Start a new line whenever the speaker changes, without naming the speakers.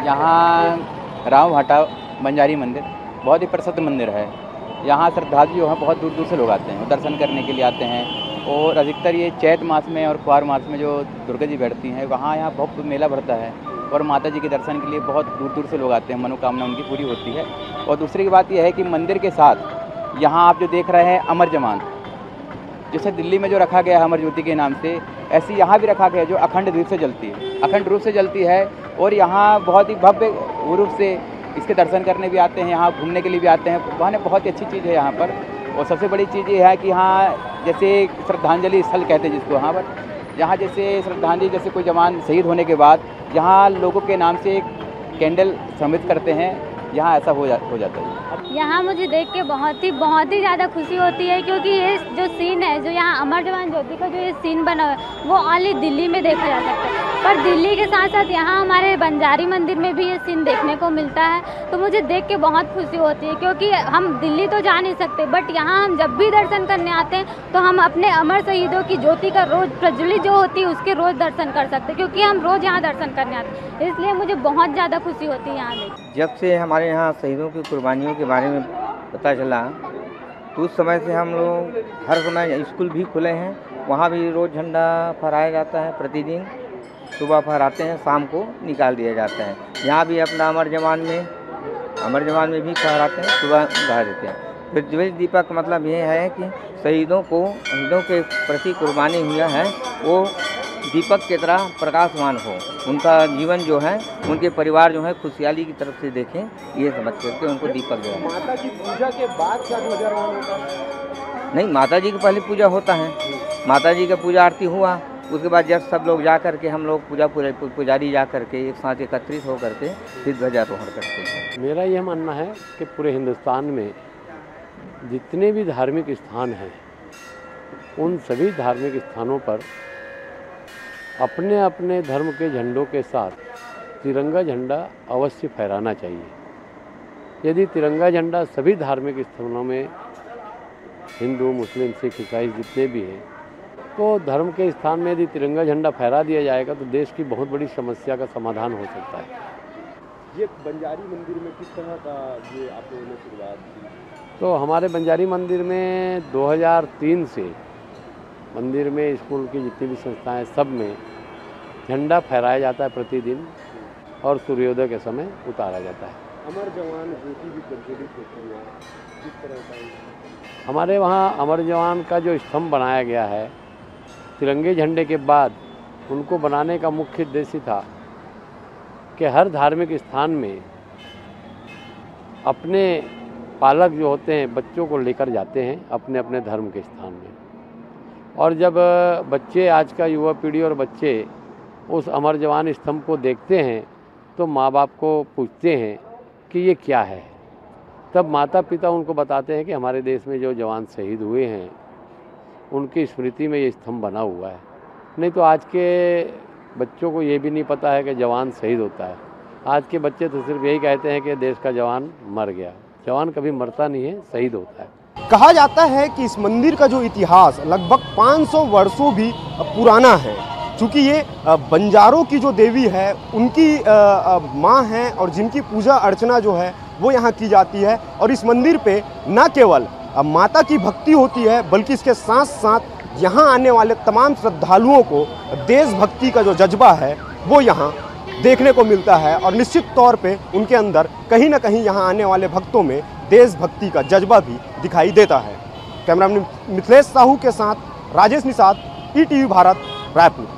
यहाँ राम भाटा बंजारी मंदिर बहुत ही प्रसिद्ध मंदिर है। यहाँ श्रद्धालु जो हैं बहुत दूर दूर से लोग आते हैं, दर्शन करने के लिए आते हैं। और अधिकतर ये चैत मास में और कुआर मास में जो दुर्गा जी बैठती हैं, वहाँ यहाँ बहुत मेला भरता है और माता जी के दर्शन के लिए बहुत दूर दूर से लोग आते हैं, मनोकामना उनकी पूरी होती है। और दूसरी की बात यह है कि मंदिर के साथ यहाँ आप जो देख रहे हैं अमर जवान, जैसे दिल्ली में जो रखा गया है अमर ज्योति के नाम से, ऐसे यहाँ भी रखा गया है जो अखंड रूप से जलती है, अखंड रूप से जलती है। और यहाँ बहुत ही भव्य रूप से इसके दर्शन करने भी आते हैं, यहाँ घूमने के लिए भी आते हैं। वहाँ बहुत ही अच्छी चीज़ है यहाँ पर। और सबसे बड़ी चीज़ ये है कि यहाँ जैसे श्रद्धांजलि स्थल कहते हैं जिसको, यहाँ पर यहाँ जैसे श्रद्धांजलि, जैसे कोई जवान शहीद होने के बाद यहाँ लोगों के नाम से एक कैंडल समर्पित करते हैं, यहाँ ऐसा हो जाता है।
यहाँ मुझे देख के बहुत ही ज़्यादा खुशी होती है, क्योंकि ये जो सीन है, जो यहाँ अमर जवान ज्योति का जो ये सीन बना है, वो ओनली दिल्ली में देखा जा सकता है। पर दिल्ली के साथ साथ यहाँ हमारे बंजारी मंदिर में भी ये सीन देखने को मिलता है। तो मुझे देख के बहुत खुशी होती है, क्योंकि हम दिल्ली तो जा नहीं सकते, बट यहाँ हम जब भी दर्शन करने आते हैं तो हम अपने अमर शहीदों की ज्योति का रोज़ प्रज्वलित जो होती है उसके रोज़ दर्शन कर सकते हैं, क्योंकि हम रोज़ यहाँ दर्शन करने आते हैं। इसलिए मुझे बहुत ज़्यादा खुशी होती है यहाँ देख।
जब से हमारे यहाँ शहीदों की कुर्बानियों के बारे में पता चला, तो उस समय से हम लोग हर समय स्कूल भी खुले हैं, वहाँ भी रोज़ झंडा फहराया जाता है। प्रतिदिन सुबह फहराते हैं, शाम को निकाल दिया जाता है। यहाँ भी अपना अमर जवान में भी फहराते हैं, सुबह फहरा देते हैं। प्रज्वलित दीपक मतलब ये है कि शहीदों के प्रति कुर्बानी हुआ है, वो दीपक की तरह प्रकाशमान हो, उनका जीवन जो है, उनके परिवार जो है खुशहाली की तरफ से देखें, ये समझ करके उनको दीपक जो है।
माता की पूजा के बाद क्या ध्वजारोहण होता है?
नहीं, माता जी की पहले पूजा होता है, माता जी का पूजा आरती हुआ, उसके बाद जब सब लोग जा करके, हम लोग पुजारी जा करके एक साथ एकत्रित हो करके फिर ध्वजारोहण करते हैं।
मेरा यह मानना है कि पूरे हिंदुस्तान में जितने भी धार्मिक स्थान हैं, उन सभी धार्मिक स्थानों पर अपने अपने धर्म के झंडों के साथ तिरंगा झंडा अवश्य फहराना चाहिए। यदि तिरंगा झंडा सभी धार्मिक स्थलों में, हिंदू, मुस्लिम, सिख, ईसाई जितने भी हैं, तो धर्म के स्थान में यदि तिरंगा झंडा फहरा दिया जाएगा तो देश की बहुत बड़ी समस्या का समाधान हो सकता है।
ये बंजारी मंदिर में किस तरह का ये आप लोगों ने शुरुआत की?
तो हमारे बंजारी मंदिर में 2003 से मंदिर में, स्कूल की जितनी भी संस्थाएं, सब में झंडा फहराया जाता है प्रतिदिन, और सूर्योदय के समय उतारा जाता है।
अमर जवान ज्योति भी प्रज्वलित होती है, किस तरह का?
हमारे वहाँ अमर जवान का जो स्तंभ बनाया गया है, तिरंगे झंडे के बाद उनको बनाने का मुख्य उद्देश्य था कि हर धार्मिक स्थान में अपने पालक जो होते हैं बच्चों को लेकर जाते हैं अपने अपने धर्म के स्थान में। और जब बच्चे, आज का युवा पीढ़ी और बच्चे उस अमर जवान स्तंभ को देखते हैं तो माँ बाप को पूछते हैं कि ये क्या है। तब माता पिता उनको बताते हैं कि हमारे देश में जो जवान शहीद हुए हैं उनकी स्मृति में ये स्तंभ बना हुआ है। नहीं तो आज के बच्चों को ये भी नहीं पता है कि जवान शहीद होता है। आज के बच्चे तो सिर्फ यही कहते हैं कि देश का जवान मर गया। जवान कभी मरता नहीं है, शहीद होता है।
कहा जाता है कि इस मंदिर का जो इतिहास लगभग 500 वर्षों भी पुराना है, चूँकि ये बंजारों की जो देवी है उनकी माँ हैं और जिनकी पूजा अर्चना जो है वो यहाँ की जाती है। और इस मंदिर पे न केवल माता की भक्ति होती है, बल्कि इसके साथ साथ यहाँ आने वाले तमाम श्रद्धालुओं को देशभक्ति का जो जज्बा है वो यहाँ देखने को मिलता है। और निश्चित तौर पे उनके अंदर कहीं ना कहीं यहाँ आने वाले भक्तों में देशभक्ति का जज्बा भी दिखाई देता है। कैमरामैन मिथिलेश साहू के साथ राजेश निषाद, ईटीवी भारत, रायपुर।